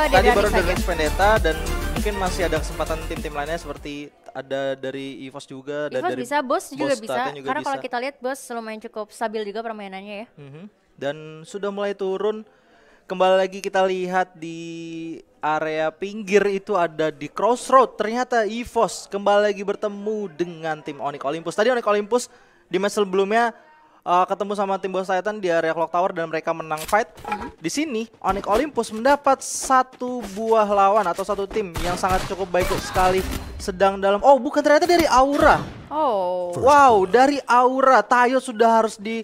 Tadi baru dari Vendetta dan mungkin masih ada kesempatan tim-tim lainnya seperti ada dari EVOS juga. EVOS dari bisa, Boss juga bisa. juga karena bisa. kalau kita lihat Boss lumayan cukup stabil juga permainannya ya. Dan sudah mulai turun. Kembali lagi kita lihat di area pinggir itu ada di Crossroad. Ternyata EVOS kembali lagi bertemu dengan tim Onyx Olympus. Tadi Onyx Olympus di match sebelumnya ketemu sama tim Boss Titan di area Clock Tower dan mereka menang fight. Di sini Onyx Olympus mendapat satu buah lawan atau satu tim yang sangat cukup baik sekali sedang dalam. Oh, bukan, ternyata dari Aura. Oh. Wow, dari Aura Tayo sudah harus di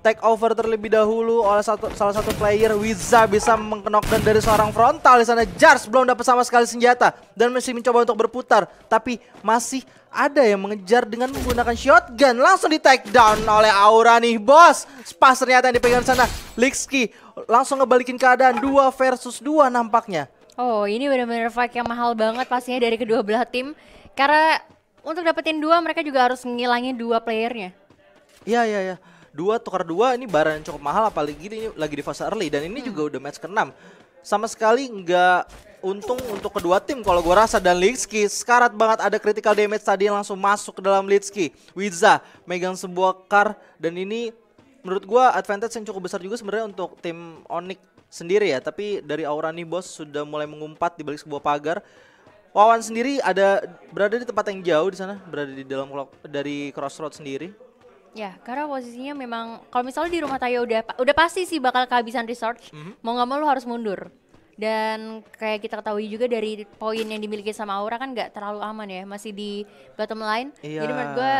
take over terlebih dahulu oleh salah satu player. Wiza bisa mengknockdown dari seorang frontal di sana. Jars belum dapat sama sekali senjata dan masih mencoba untuk berputar, tapi masih ada yang mengejar dengan menggunakan shotgun. Langsung di take down oleh Aura nih, bos. Spas ternyata yang dipegang sana. Lixki langsung ngebalikin keadaan 2 versus 2 nampaknya. Oh, ini benar-benar fight yang mahal banget pastinya dari kedua belah tim. Karena untuk dapetin 2 mereka juga harus ngilangin 2 playernya. Iya. 2 tukar 2 ini barang yang cukup mahal, apalagi ini lagi di fase early dan ini juga udah match ke-6. Sama sekali nggak untung untuk kedua tim kalau gue rasa. Dan Litsky sekarat banget, ada critical damage tadi yang langsung masuk ke dalam Litsky. Wiza megang sebuah car dan ini menurut gue advantage yang cukup besar juga sebenarnya untuk tim Onyx sendiri ya. Tapi dari Aura nih, bos, sudah mulai mengumpat di balik sebuah pagar. Wawan sendiri berada di tempat yang jauh di sana, berada di dalam dari Crossroad sendiri. Ya, karena posisinya memang kalau misalnya di rumah Tayo udah pasti sih bakal kehabisan resource. Mau nggak mau lo harus mundur. Dan kayak kita ketahui juga dari poin yang dimiliki sama Aura kan nggak terlalu aman ya, masih di bottom line. Jadi menurut gue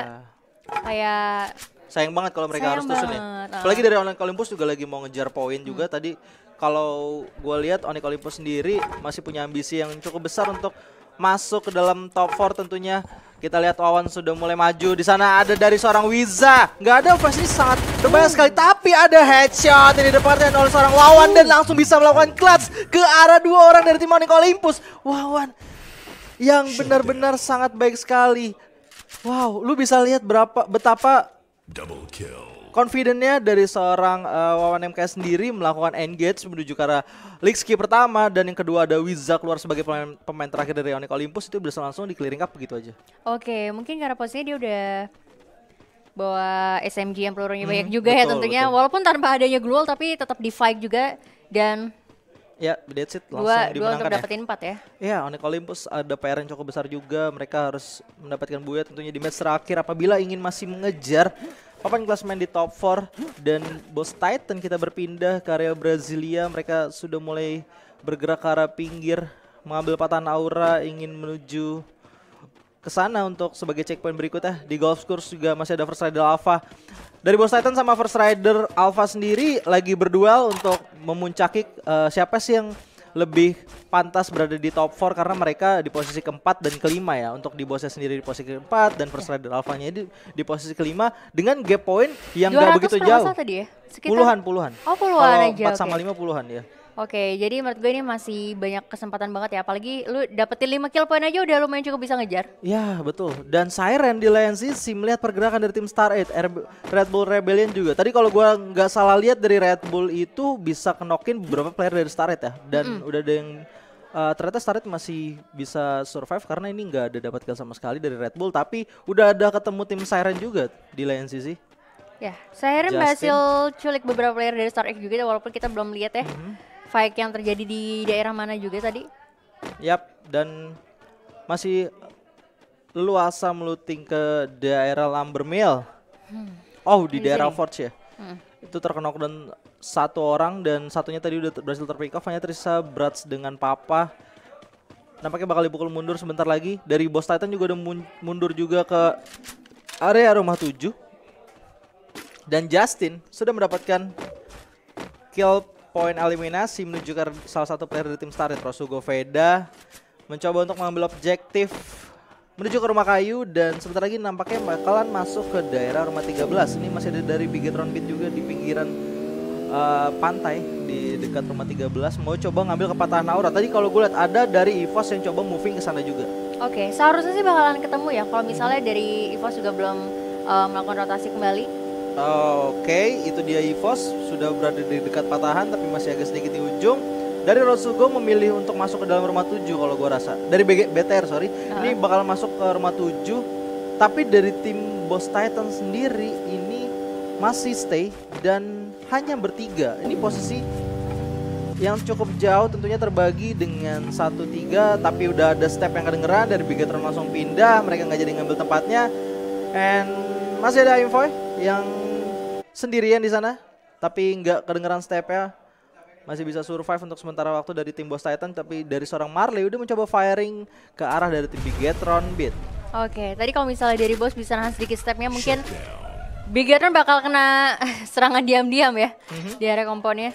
kayak sayang banget kalau mereka harus tusun ya. Apalagi dari Onyx Olympus juga lagi mau ngejar poin juga. Tadi kalau gue lihat Onyx Olympus sendiri masih punya ambisi yang cukup besar untuk masuk ke dalam top 4 tentunya. Kita lihat Wawan sudah mulai maju. Di sana ada dari seorang Wiza. Nggak ada offense, ini sangat berbahaya sekali. Tapi ada headshot yang didapatkan oleh seorang Wawan dan langsung bisa melakukan clutch ke arah 2 orang dari tim Onyx Olympus. Wawan yang benar-benar sangat baik sekali. Wow, lu bisa lihat betapa confident-nya dari seorang Wawan MK sendiri melakukan engage menuju ke arah Lixki pertama, dan yang kedua ada Wiza keluar sebagai pemain terakhir dari Onyx Olympus. Itu bisa langsung di clearing up begitu aja. Oke, mungkin karena posisinya dia udah bawa SMG yang pelurunya banyak juga ya tentunya. Betul. Walaupun tanpa adanya Glual tapi tetap di fight juga. Dan ya, that's it, langsung dimenangkan untuk dapetin 4 ya. Iya, Onyx Olympus ada PR yang cukup besar juga. Mereka harus mendapatkan buaya tentunya di match terakhir apabila ingin masih mengejar papan klasmen di top 4. Dan Boss Titan kita berpindah ke area Brasilia. Mereka sudah mulai bergerak ke arah pinggir, mengambil patahan Aura, ingin menuju ke sana untuk sebagai checkpoint berikutnya. Di Golf Course juga masih ada First Rider Alpha. Dari Boss Titan sama First Rider Alpha sendiri lagi berduel untuk memuncaki siapa sih yang lebih pantas berada di top 4, karena mereka di posisi keempat dan kelima ya. Untuk di Bossnya sendiri di posisi keempat dan First Rider Alpha-nya di posisi kelima dengan gap point yang gak begitu jauh. Tadi ya? Puluhan. Oh, puluhan aja. 4 sama 5 puluhan ya. Oke, jadi menurut gue ini masih banyak kesempatan banget ya. Apalagi lu dapetin 5 kill point aja udah lumayan cukup bisa ngejar. Ya, betul. Dan Siren di lane sisi melihat pergerakan dari tim Star 8, Red Bull Rebellion juga. Tadi kalau gua nggak salah lihat dari Red Bull itu bisa kenokin beberapa player dari Star 8 ya. Dan udah ada yang ternyata Star 8 masih bisa survive karena ini nggak ada dapat kill sama sekali dari Red Bull. Tapi udah ada ketemu tim Siren juga di lane sisi. Ya, Siren berhasil culik beberapa player dari Star 8 juga walaupun kita belum lihat ya. Fight yang terjadi di daerah mana juga tadi. Yap, dan masih leluasa meluting ke daerah Lumber Mill. Oh, di daerah Forge ya. Itu terkena dan 1 orang dan satunya tadi udah berhasil terpick off. Hanya tersisa Brats dengan Papa. Nampaknya bakal dipukul mundur sebentar lagi. Dari Boss Titan juga udah mundur juga ke area rumah 7. Dan Justin sudah mendapatkan kill poin eliminasi menuju ke salah satu player dari tim Star Red. Rosugo Veda mencoba untuk mengambil objektif menuju ke rumah kayu dan sebentar lagi nampaknya bakalan masuk ke daerah rumah 13. Ini masih ada dari Bigetron Pit juga di pinggiran pantai di dekat rumah 13. Mau coba ngambil kepatahan Aura. Tadi kalau gue lihat ada dari EVOS yang coba moving ke sana juga. Oke, seharusnya sih bakalan ketemu ya kalau misalnya dari EVOS juga belum melakukan rotasi kembali. Oke, itu dia EVOS sudah berada di dekat patahan tapi masih agak sedikit di ujung. Dari Rosugo memilih untuk masuk ke dalam rumah 7 kalau gue rasa. Dari BTR sorry, ini bakal masuk ke rumah 7. Tapi dari tim Boss Titan sendiri ini masih stay dan hanya bertiga. Ini posisi yang cukup jauh, tentunya terbagi dengan 1-3, tapi udah ada step yang kedengeran dari Bigetron langsung pindah, mereka nggak jadi ngambil tempatnya. And masih ada Invoy yang sendirian di sana, tapi nggak kedengeran stepnya, masih bisa survive untuk sementara waktu dari tim Boss Titan. Tapi dari seorang Marley udah mencoba firing ke arah dari tim Bigetron Beat. Oke, tadi kalau misalnya dari Boss bisa nahan sedikit stepnya, mungkin Bigetron bakal kena serangan diam-diam ya di area komponnya.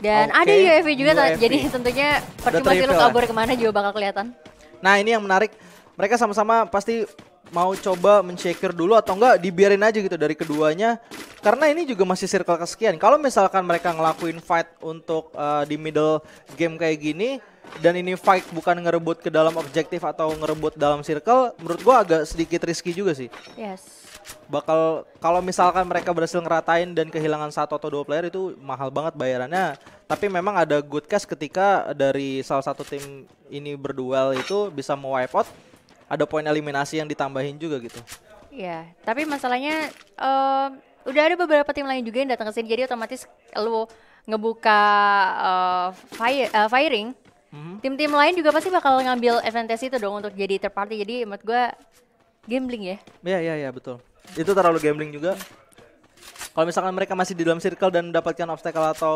Dan ada UAV juga, jadi tentunya percuma sih lu kabur kemana juga bakal kelihatan. Nah ini yang menarik, mereka sama-sama pasti mau coba men-shakir dulu atau enggak dibiarin aja gitu dari keduanya. Karena ini juga masih circle kesekian. Kalau misalkan mereka ngelakuin fight untuk di middle game kayak gini, dan ini fight bukan ngerebut ke dalam objektif atau ngerebut dalam circle, menurut gua agak sedikit risky juga sih. Yes. Bakal kalau misalkan mereka berhasil ngeratain dan kehilangan 1 atau 2 player itu mahal banget bayarannya. Tapi memang ada good case ketika dari salah satu tim ini berduel itu bisa wipe out, ada poin eliminasi yang ditambahin juga gitu. Iya, tapi masalahnya udah ada beberapa tim lain juga yang datang ke sini, jadi otomatis lu ngebuka firing, tim-tim lain juga pasti bakal ngambil advantage itu dong untuk jadi third party. Jadi menurut gua gambling ya. Iya betul. Itu terlalu gambling juga. Kalau misalkan mereka masih di dalam circle dan mendapatkan obstacle atau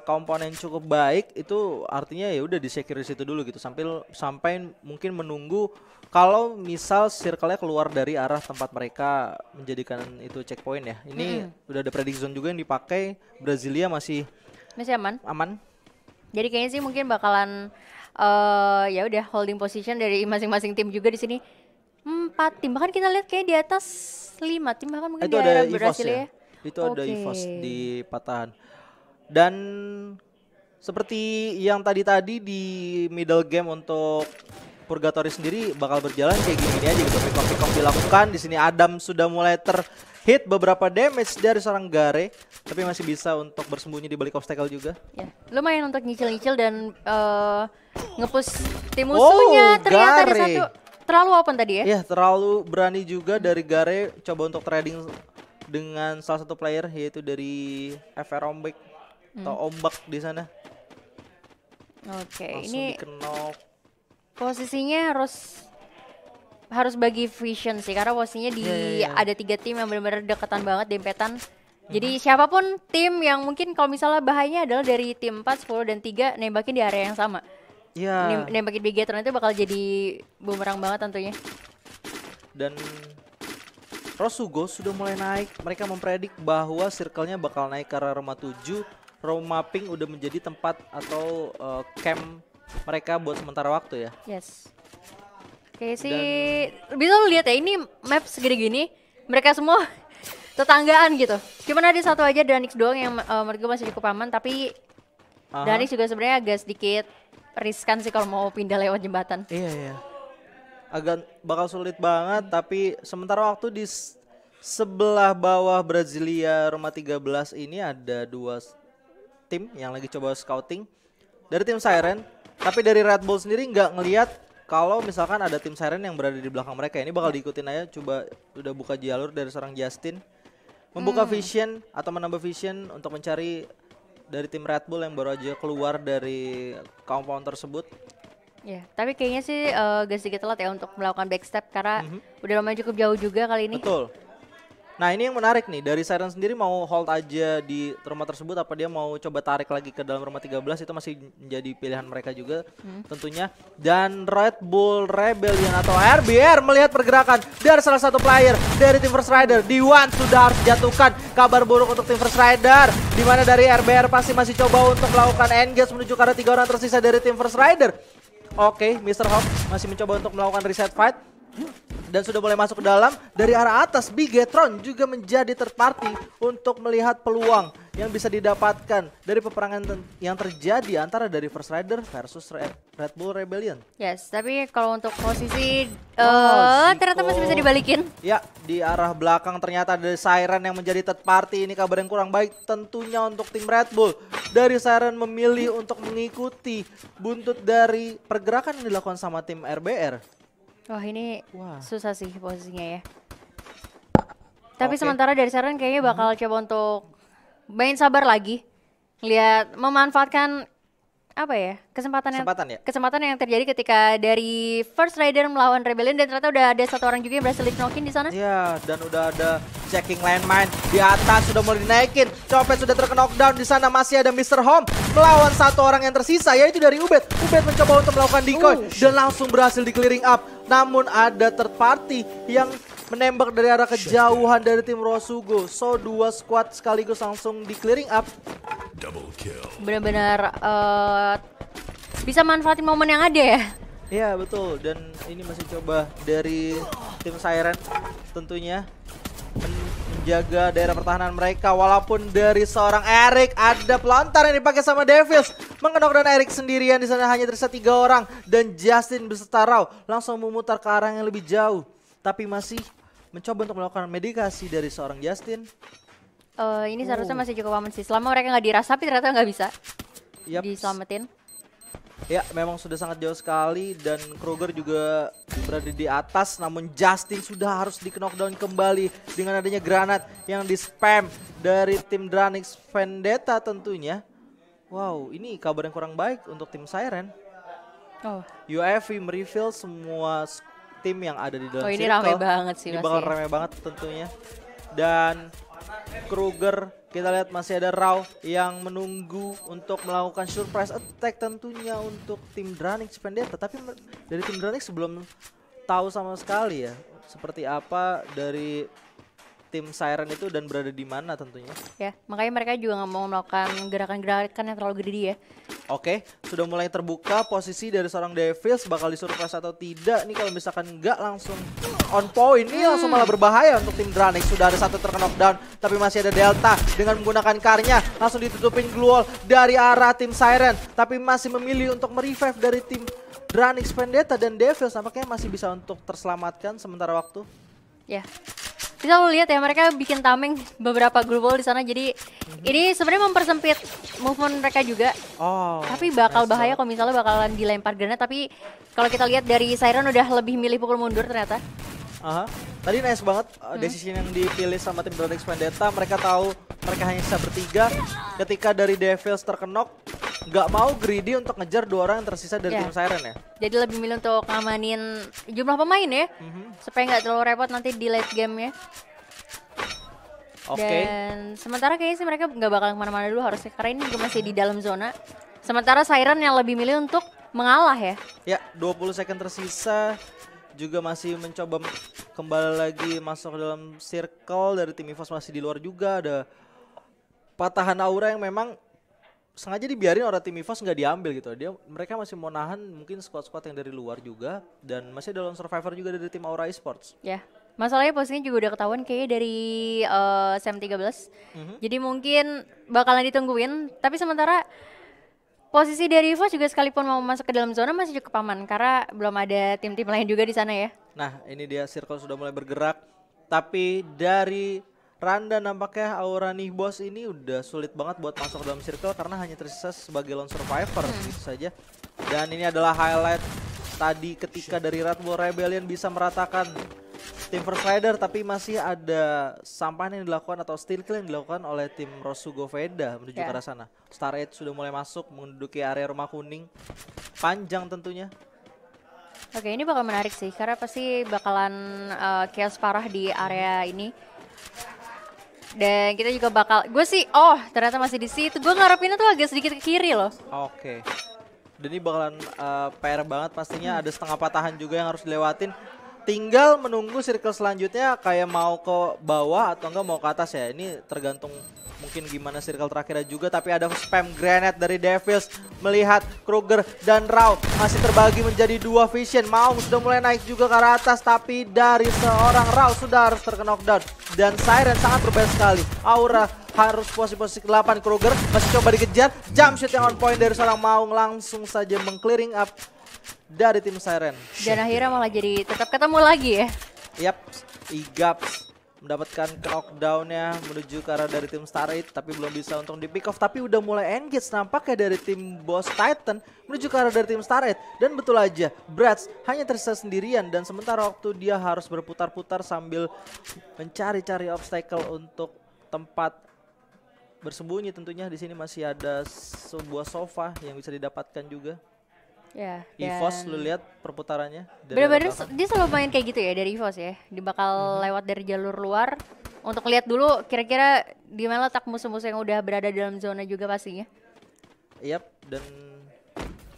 komponen cukup baik, itu artinya ya udah di-secure di situ dulu gitu sampai mungkin menunggu kalau misal circle-nya keluar dari arah tempat mereka menjadikan itu checkpoint ya. Ini udah ada predict zone juga yang dipakai. Brasilia masih aman. Jadi kayaknya sih mungkin bakalan ya udah holding position dari masing-masing tim juga di sini. 4 tim, bahkan kita lihat kayak di atas 5 tim, bahkan mungkin itu di ada area EVOS Brasilia ya. Itu ada EVOS di patahan. Dan seperti yang tadi di middle game untuk Purgatory sendiri bakal berjalan kayak gini aja gitu. Pick off dilakukan. Di sini Adam sudah mulai terhit beberapa damage dari seorang Gare, tapi masih bisa untuk bersembunyi di balik obstacle juga. Ya, lumayan untuk nyicil-nyicil dan nge-push tim musuhnya. Ternyata ada satu terlalu open tadi ya? Iya, terlalu berani juga dari Gare coba untuk trading dengan salah satu player yaitu dari FR Ombak atau Ombak di sana. Oke, langsung ini dikenok. Posisinya harus bagi vision sih, karena posisinya ada 3 tim yang benar-benar dekatan banget, dempetan. Jadi siapapun tim yang mungkin kalau misalnya bahayanya adalah dari tim 4, 10 dan 3 nembakin di area yang sama. Iya. Nembakin Bigetron itu bakal jadi bumerang banget tentunya. Dan Rosugo sudah mulai naik. Mereka mempredik bahwa circle-nya bakal naik ke arah rumah 7. Roam mapping udah menjadi tempat atau camp mereka buat sementara waktu ya. Yes. Oke sih, bisa lu lihat ya, ini map segede gini, mereka semua tetanggaan gitu. Cuman ada satu aja Danix doang yang menurut gue masih cukup aman, tapi Danix juga sebenarnya agak sedikit riskan sih kalau mau pindah lewat jembatan. Iya. Agak bakal sulit banget, tapi sementara waktu di sebelah bawah Brasilia rumah 13 ini ada 2 tim yang lagi coba scouting dari tim Siren, tapi dari Red Bull sendiri nggak ngelihat kalau misalkan ada tim Siren yang berada di belakang mereka. Ini bakal diikutin aja, coba udah buka jalur dari seorang Justin membuka vision atau menambah vision untuk mencari dari tim Red Bull yang baru aja keluar dari compound tersebut. Ya, tapi kayaknya sih gak sedikit telat ya untuk melakukan backstep karena udah lumayan cukup jauh juga kali ini. Betul. Nah ini yang menarik nih, dari Siren sendiri mau hold aja di rumah tersebut apa dia mau coba tarik lagi ke dalam rumah 13, itu masih menjadi pilihan mereka juga tentunya. Dan Red Bull Rebellion atau RBR melihat pergerakan dari salah satu player dari tim First Rider. D1 sudah harus jatuhkan. Kabar buruk untuk tim First Rider, dimana dari RBR pasti masih coba untuk melakukan engage menuju ke arah 3 orang tersisa dari tim First Rider. Oke, Mr. Hawk masih mencoba untuk melakukan reset fight dan sudah mulai masuk ke dalam. Dari arah atas, Bigetron juga menjadi third party untuk melihat peluang yang bisa didapatkan dari peperangan yang terjadi antara dari First Rider versus Red Bull Rebellion. Yes, tapi kalau untuk posisi ternyata Zico. masih bisa dibalikin. Ya, di arah belakang ternyata ada Siren yang menjadi third party. Ini kabar yang kurang baik tentunya untuk tim Red Bull. Dari Siren memilih untuk mengikuti buntut dari pergerakan yang dilakukan sama tim RBR. Wah, ini Wah. susah sih posisinya ya. Tapi Oke. sementara dari Siren kayaknya bakal coba untuk main sabar lagi. Lihat memanfaatkan apa ya? Kesempatan yang terjadi ketika dari First Rider melawan Rebellion dan ternyata udah ada satu orang juga yang berhasil di-knockin di sana. Ya, dan udah ada checking landmine di atas, sudah mulai dinaikin. Copet sudah terkena knockdown, di sana masih ada Mr. Home melawan satu orang yang tersisa, yaitu dari Ubed. Ubed mencoba untuk melakukan decoy dan langsung berhasil di clearing up. Namun ada third party yang menembak dari arah kejauhan dari tim Rosugo. So, dua squad sekaligus langsung di clearing up. Benar-benar bisa manfaatin momen yang ada ya. Iya betul, dan ini masih coba dari tim Siren tentunya menjaga daerah pertahanan mereka. Walaupun dari seorang Erik ada pelontar yang dipakai sama Devils, mengenok dan Erik sendirian di sana hanya tersisa 3 orang dan Justin beserta Rao langsung memutar ke arah yang lebih jauh, tapi masih mencoba untuk melakukan medikasi dari seorang Justin. Ini seharusnya masih cukup aman sih. Selama mereka nggak dirasapi ternyata nggak bisa diselamatin. Ya, memang sudah sangat jauh sekali dan Kruger juga berada di atas. Namun Justin sudah harus di-knockdown kembali dengan adanya granat yang di-spam dari tim Dranix Vendetta tentunya. Wow, ini kabar yang kurang baik untuk tim Siren. UAV mereveal semua tim yang ada di dalam ini circle. rame banget sih. Ini bakal rame banget tentunya. Dan Kruger kita lihat masih ada Rao yang menunggu untuk melakukan surprise attack tentunya untuk tim Dranix Vendetta. Tapi dari tim Dranix belum tahu sama sekali ya seperti apa dari tim Siren itu dan berada di mana tentunya. Ya, makanya mereka juga nggak mau melakukan gerakan-gerakan yang terlalu gede ya. Oke, sudah mulai terbuka posisi dari seorang Devils bakal disurprise atau tidak. Nih kalau misalkan nggak langsung on point, ini langsung malah berbahaya untuk tim Dranix. Sudah ada satu terkena knockdown, tapi masih ada Delta dengan menggunakan karnya langsung ditutupin glue wall dari arah tim Siren, tapi masih memilih untuk merevive dari tim Dranix Vendetta dan Devils nampaknya masih bisa untuk terselamatkan sementara waktu. Ya. Bisa lo lihat ya mereka bikin tameng beberapa glue wall di sana, jadi ini sebenarnya mempersempit movement mereka juga. Tapi bakal bahaya kalau misalnya bakalan dilempar granat. Tapi kalau kita lihat dari Siren udah lebih milih pukul mundur ternyata. Tadi nice banget decision yang dipilih sama tim Dranix Vendetta. Mereka tahu mereka hanya bisa bertiga. Ketika dari Devils terkenok, nggak mau greedy untuk ngejar 2 orang yang tersisa dari tim Siren ya. Jadi lebih milih untuk ngamanin jumlah pemain ya, supaya nggak terlalu repot nanti di late game ya. Dan sementara kayaknya sih mereka nggak bakal kemana-mana dulu harusnya, karena ini juga masih di dalam zona. Sementara Siren yang lebih milih untuk mengalah ya. Ya, 20 second tersisa. Juga masih mencoba kembali lagi masuk ke dalam circle. Dari tim EVOS masih di luar juga. Ada patahan aura yang memang sengaja dibiarin orang tim EVOS nggak diambil gitu. Mereka masih mau nahan mungkin squad-squad yang dari luar juga. Dan masih ada lone survivor juga dari tim Aura Esports. Ya, masalahnya posisinya juga udah ketahuan kayaknya dari SEM13. Jadi mungkin bakalan ditungguin. Tapi sementara posisi dari EVOS juga sekalipun mau masuk ke dalam zona masih cukup aman. Karena belum ada tim-tim lain juga di sana ya. Nah, ini dia circle sudah mulai bergerak. Tapi dari Randa nampaknya Aura nih bos ini udah sulit banget buat masuk ke dalam circle karena hanya tersisa sebagai lone survivor gitu saja. Dan ini adalah highlight tadi ketika dari Red Bull Rebellion bisa meratakan tim First Rider, tapi masih ada sampahan yang dilakukan atau steal kill yang dilakukan oleh tim Rosugo Veda menuju ke arah sana. Star 8 sudah mulai masuk menduduki area rumah kuning. Panjang tentunya. Oke, ini bakal menarik sih karena pasti bakalan chaos parah di area ini. Dan kita juga bakal, gue sih, ternyata masih di situ. Gue ngarepinnya tuh agak sedikit ke kiri loh. Oke. Dan ini bakalan PR banget pastinya. Ada setengah patahan juga yang harus dilewatin. Tinggal menunggu circle selanjutnya kayak mau ke bawah atau enggak mau ke atas ya. Ini tergantung mungkin gimana circle terakhirnya juga. Tapi ada spam granate dari Devils. Melihat Kruger dan Rao masih terbagi menjadi 2 vision. Maung sudah mulai naik juga ke arah atas. Tapi dari seorang Rao sudah harus terkena knockdown. Dan Siren sangat berbahaya sekali. Aura harus posisi 8. Kruger masih coba dikejar, jump shot yang on point dari seorang Maung langsung saja meng-clearing up dari tim Siren. Dan akhirnya malah jadi tetap ketemu lagi ya. Yap, Igaps mendapatkan knockdown-nya menuju ke arah dari tim Starlight, tapi belum bisa untuk di pick off, tapi udah mulai engage nampaknya dari tim Boss Titan menuju ke arah dari tim Starlight. Dan betul aja, Bratz hanya tersisa sendirian dan sementara waktu dia harus berputar-putar sambil mencari-cari obstacle untuk tempat bersembunyi. Tentunya di sini masih ada sebuah sofa yang bisa didapatkan juga. Ya, EVOS lu lihat perputarannya. Bener-bener dia selalu main kayak gitu ya dari EVOS ya. Dia bakal lewat dari jalur luar untuk lihat dulu kira-kira di mana letak musuh-musuh yang udah berada dalam zona juga pastinya. Yap, dan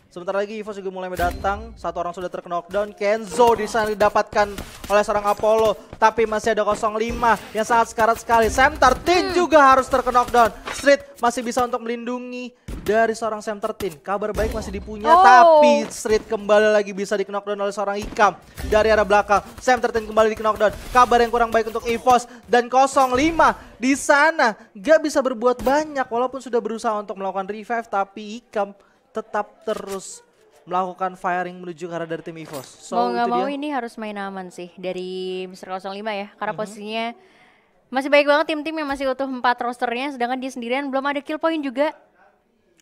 sebentar lagi EVOS juga mulai mendatang. Satu orang sudah terknockdown. Kenzo di sana didapatkan oleh seorang Apollo, tapi masih ada 05 yang sangat sekarat sekali. Sam 13 juga harus terknockdown. Street masih bisa untuk melindungi dari seorang Sam 13. Kabar baik masih dipunya, tapi Street kembali lagi bisa di-knockdown oleh seorang Ikam dari arah belakang. Sam 13 kembali di-knockdown. Kabar yang kurang baik untuk EVOS dan 05 di sana gak bisa berbuat banyak walaupun sudah berusaha untuk melakukan revive, tapi Ikam tetap terus melakukan firing menuju ke arah dari tim EVOS. Mau nggak mau ini harus main aman sih dari Mr. 05 ya, karena posisinya masih baik banget tim-tim yang masih utuh 4 rosternya, sedangkan dia sendirian belum ada kill point juga.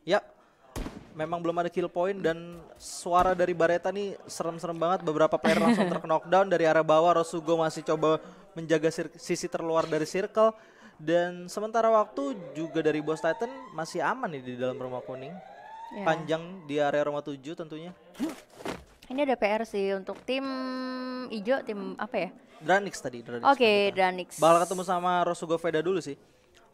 Ya, memang belum ada kill point dan suara dari Bareta nih serem-serem banget. Beberapa player langsung terknockdown dari arah bawah. Rosugo masih coba menjaga sisi terluar dari circle. Dan sementara waktu juga dari Boss Titan masih aman nih di dalam rumah kuning. Ya. Panjang di area rumah 7 tentunya. Ini ada PR sih untuk tim hijau, tim apa ya? Dranix tadi. Oke, Dranix. Bakal ketemu sama Rosugo Veda dulu sih.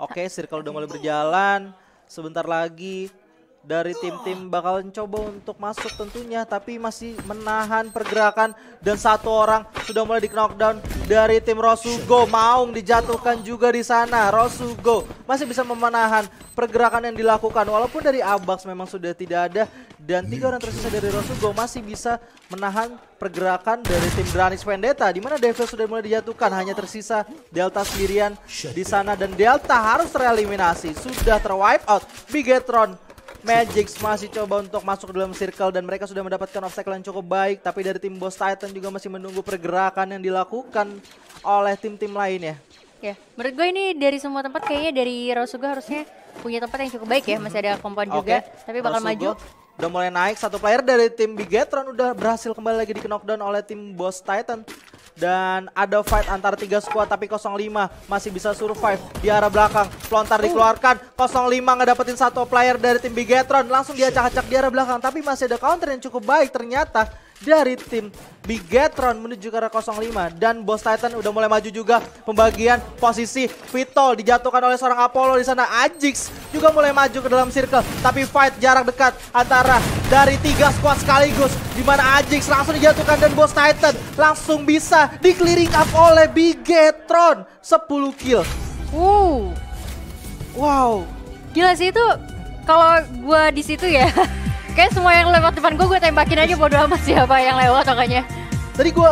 Oke, circle udah mulai berjalan. Sebentar lagi dari tim-tim bakal coba untuk masuk tentunya, tapi masih menahan pergerakan dan satu orang sudah mulai di-knockdown dari tim Rosugo. Maung dijatuhkan juga di sana. Rosugo masih bisa menahan pergerakan yang dilakukan walaupun dari Abax memang sudah tidak ada, dan 3 orang tersisa dari Rosugo masih bisa menahan pergerakan dari tim Dranix Vendetta, di mana Devil sudah mulai dijatuhkan. Hanya tersisa Delta sendirian di sana dan Delta harus tereliminasi, sudah terwipe out. Bigetron Magix masih coba untuk masuk ke dalam circle dan mereka sudah mendapatkan obstacle yang cukup baik, tapi dari tim Boss Titan juga masih menunggu pergerakan yang dilakukan oleh tim-tim lainnya. Ya, menurut gue ini dari semua tempat kayaknya dari Rosugo harusnya punya tempat yang cukup baik ya, masih ada kompon juga, tapi bakal maju. Udah mulai naik, satu player dari tim Bigetron udah berhasil kembali lagi di-knockdown oleh tim Boss Titan. Dan ada fight antara 3 squad, tapi 05 masih bisa survive di arah belakang. Pelontar dikeluarkan, 05 ngedapetin satu player dari tim Bigetron, langsung diacak-acak di arah belakang. Tapi masih ada counter yang cukup baik ternyata dari tim Bigetron menuju ke arah 05. Dan Boss Titan udah mulai maju juga. Pembagian posisi, Vitol dijatuhkan oleh seorang Apollo di sana. Ajix juga mulai maju ke dalam circle, tapi fight jarak dekat antara dari 3 squad sekaligus, di mana Ajix langsung dijatuhkan dan Boss Titan langsung bisa di-clearing up oleh Bigetron. 10 kill. Wow. Gila sih itu, kalau gue di situ ya kayak semua yang lewat depan gue tembakin aja, bodo amat siapa yang lewat makanya. Tadi gue